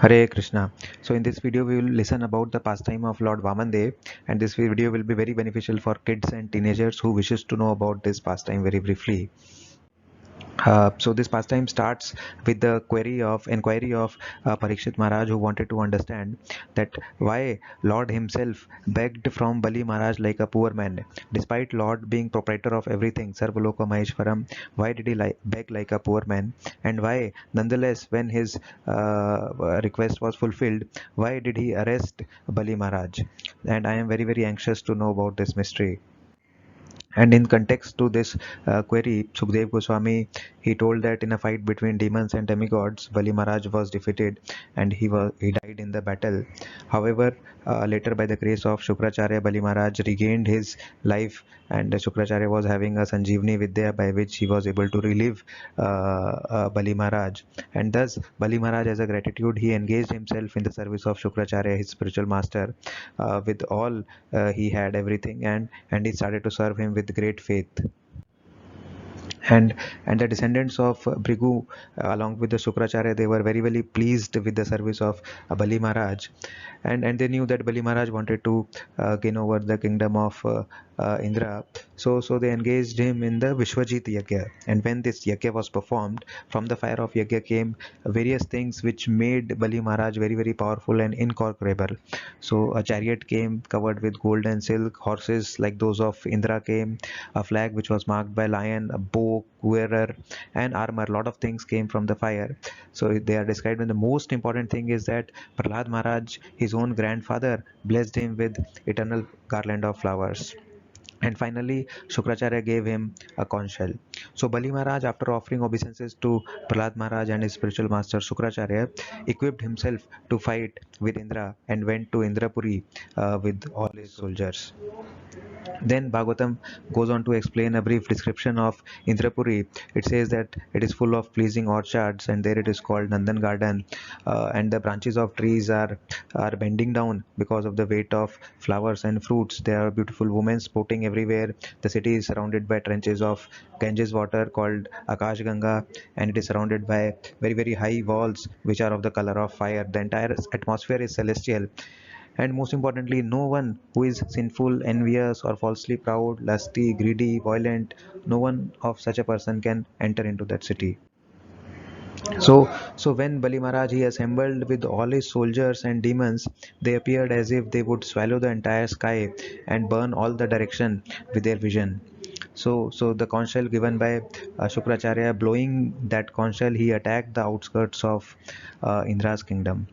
Hare Krishna. So in this video we will listen about the pastime of Lord Vaman Dev, and this video will be very beneficial for kids and teenagers who wishes to know about this pastime very briefly. So this pastime starts with the inquiry of Parikshit Maharaj, who wanted to understand that why Lord himself begged from Bali Maharaj like a poor man, despite Lord being proprietor of everything, Sarvaloka Maheshwaram. Why did he beg like a poor man, and why, nonetheless, when his request was fulfilled, why did he arrest Bali Maharaj? And I am very anxious to know about this mystery. And in context to this query, Sukhdev Goswami, he told that in a fight between demons and demigods, Bali Maharaj was defeated and he died in the battle. However, later by the grace of Shukracharya, Bali Maharaj regained his life, and Shukracharya was having a Sanjeevani Vidya by which he was able to relive Bali Maharaj. And thus, Bali Maharaj, as a gratitude, he engaged himself in the service of Shukracharya, his spiritual master, with all he had everything, and he started to serve him with great faith. And the descendants of Brigu, along with the Shukracharya, they were very pleased with the service of Bali Maharaj, and they knew that Bali Maharaj wanted to gain over the kingdom of Indra. So they engaged him in the Vishwajit Yagya, and when this Yagya was performed, from the fire of Yagya came various things which made Bali Maharaj very powerful and incorporeable. So a chariot came covered with gold and silk, horses like those of Indra came, a flag which was marked by lion, a bow, wearer, and armor. A lot of things came from the fire. So they are described, and the most important thing is that Prahlad Maharaj, his own grandfather, blessed him with eternal garland of flowers. And finally, Shukracharya gave him a conch shell. So Bali Maharaj, after offering obeisances to Prahlad Maharaj and his spiritual master Shukracharya, equipped himself to fight with Indra and went to Indrapuri with all his soldiers. Then Bhagavatam goes on to explain a brief description of Indrapuri. It says that it is full of pleasing orchards, and there it is called Nandan Garden, and the branches of trees are bending down because of the weight of flowers and fruits. There are beautiful women sporting everywhere. The city is surrounded by trenches of Ganges water called Akash Ganga, and it is surrounded by very high walls which are of the color of fire. The entire atmosphere is celestial, and most importantly, no one who is sinful, envious, or falsely proud, lusty, greedy, violent, no one of such a person can enter into that city. So when Bali Maharaj he assembled with all his soldiers and demons, they appeared as if they would swallow the entire sky and burn all the direction with their vision. So the conch shell given by Shukracharya, blowing that conch shell, he attacked the outskirts of Indra's kingdom.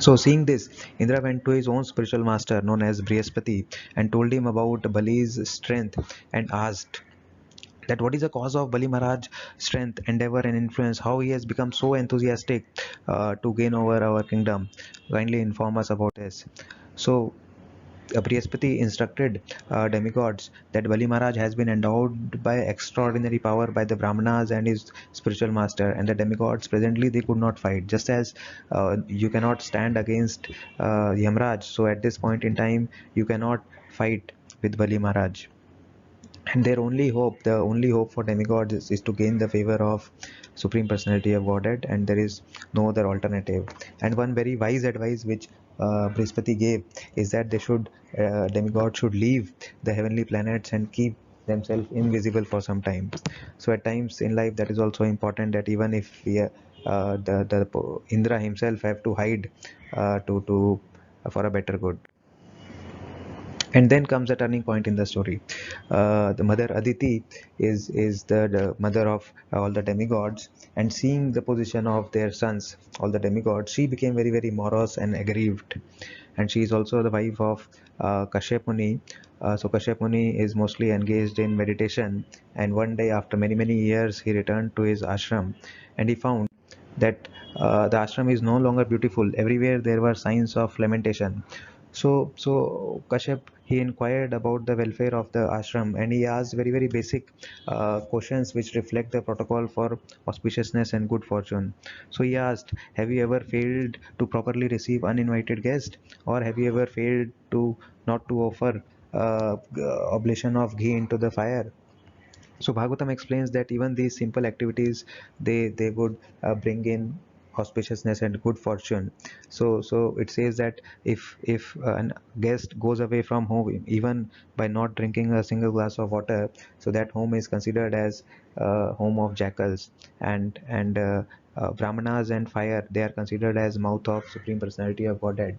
So seeing this, Indra went to his own spiritual master known as Brihaspati and told him about Bali's strength and asked that what is the cause of Bali Maharaj's strength, endeavor and influence, how he has become so enthusiastic to gain over our kingdom. Kindly inform us about this. So Brihaspati instructed demigods that Bali Maharaj has been endowed by extraordinary power by the Brahmanas and his spiritual master, and the demigods presently they could not fight. Just as you cannot stand against Yamraj, so at this point in time you cannot fight with Bali Maharaj. And their only hope, the only hope for demigods is to gain the favor of Supreme Personality of Godhead, and there is no other alternative. And one very wise advice which Brihaspati gave is that demigods should leave the heavenly planets and keep themselves invisible for some time. So at times in life that is also important, that even if the Indra himself have to hide to for a better good. And then comes a turning point in the story. The mother Aditi is the mother of all the demigods, and seeing the position of their sons, all the demigods, she became very morose and aggrieved. And she is also the wife of Kashyap Muni. So Kashyap Muni is mostly engaged in meditation, and one day after many years he returned to his ashram, and he found that the ashram is no longer beautiful. Everywhere there were signs of lamentation. So Kashyap he inquired about the welfare of the ashram, and he asked very basic questions which reflect the protocol for auspiciousness and good fortune. So he asked, "Have you ever failed to properly receive uninvited guests, or have you ever failed to not to offer oblation of ghee into the fire?" So Bhagavatam explains that even these simple activities they would bring in auspiciousness and good fortune. So it says that if a guest goes away from home even by not drinking a single glass of water, so that home is considered as home of jackals. And brahmanas and fire, they are considered as mouth of supreme personality of godhead.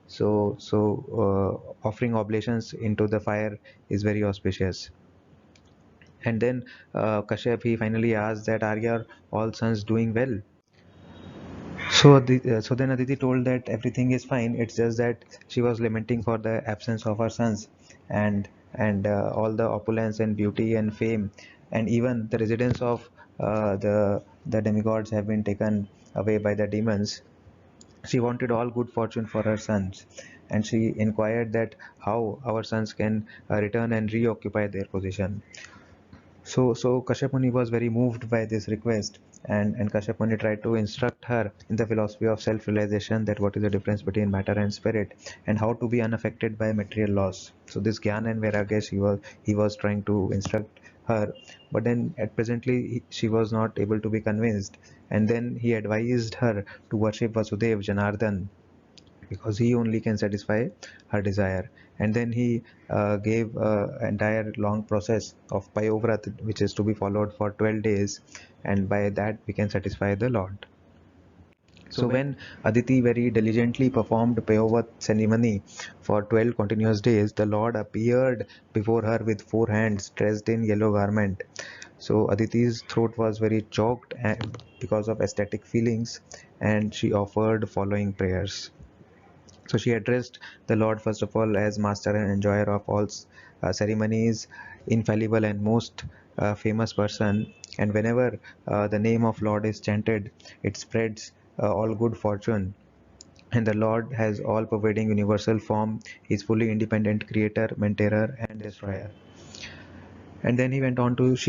So offering oblations into the fire is very auspicious. And then Kashyap, he finally asked that, are your all sons doing well? So then Aditi told that everything is fine. It's just that she was lamenting for the absence of her sons, and all the opulence and beauty and fame, and even the residence of the demigods have been taken away by the demons. She wanted all good fortune for her sons, and she inquired that how our sons can return and reoccupy their position. So Kashyap Muni was very moved by this request, and Kashyap Muni tried to instruct her in the philosophy of self-realization, that what is the difference between matter and spirit, and how to be unaffected by material laws. So this Gyan and Vairagya, he was trying to instruct her, but then at presently she was not able to be convinced, and then he advised her to worship Vasudev Janardhan, because he only can satisfy her desire. And then he gave entire long process of payovrat, which is to be followed for 12 days, and by that we can satisfy the Lord. So when Aditi very diligently performed Payovat ceremony for 12 continuous days, the Lord appeared before her with four hands dressed in yellow garment. So Aditi's throat was very choked because of ecstatic feelings, and she offered following prayers. So she addressed the Lord first of all as master and enjoyer of all ceremonies, infallible and most famous person. And whenever the name of Lord is chanted, it spreads all good fortune. And the Lord has all pervading universal form. He is fully independent creator, maintainer, and destroyer. And then she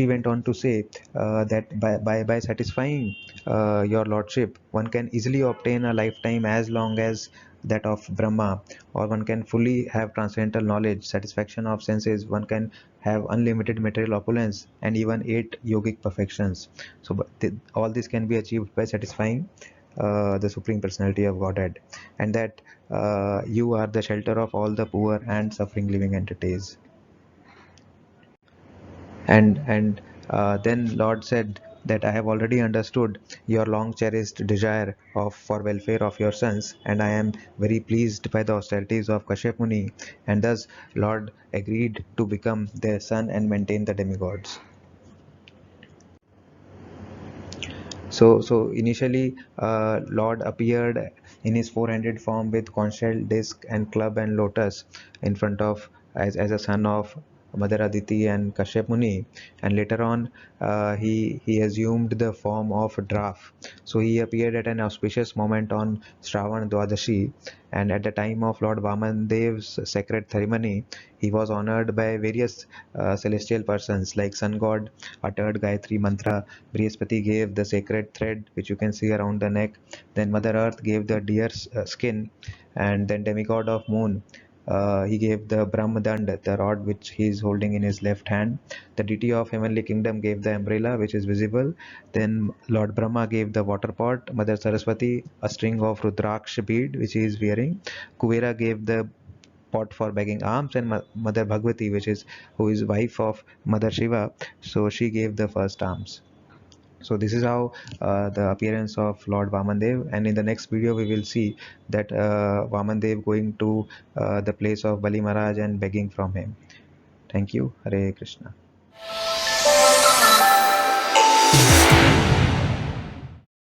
went on to say that by satisfying your lordship, one can easily obtain a lifetime as long as that of Brahma, or one can fully have transcendental knowledge, satisfaction of senses, one can have unlimited material opulence, and even 8 yogic perfections. So all this can be achieved by satisfying the supreme personality of godhead, and that you are the shelter of all the poor and suffering living entities. And then Lord said that I have already understood your long cherished desire of for welfare of your sons, and I am very pleased by the austerities of Kashyap Muni, and thus Lord agreed to become their son and maintain the demigods. So initially, Lord appeared in his four-handed form with conch shell, disc, and club and lotus in front of, as a son of Mother Aditi and Kashyap Muni, and later on he assumed the form of Dwarf. So he appeared at an auspicious moment on Shravan Dwadashi, and at the time of Lord Vaman Dev's sacred ceremony, he was honored by various celestial persons like Sun God uttered Gayatri mantra, Brihaspati gave the sacred thread which you can see around the neck, then Mother Earth gave the deer's skin, and then demigod of moon, he gave the Brahmadand, the rod which he is holding in his left hand. The deity of heavenly kingdom gave the umbrella which is visible. Then Lord Brahma gave the water pot, Mother Saraswati a string of Rudraksh bead which he is wearing. Kuvera gave the pot for begging alms, and Mother Bhagwati, which is who is wife of Mother Shiva, so she gave the first alms. So this is how the appearance of Lord Vamandev, and in the next video we will see that Vamandev going to the place of Bali Maharaj and begging from him. Thank you. Hare Krishna.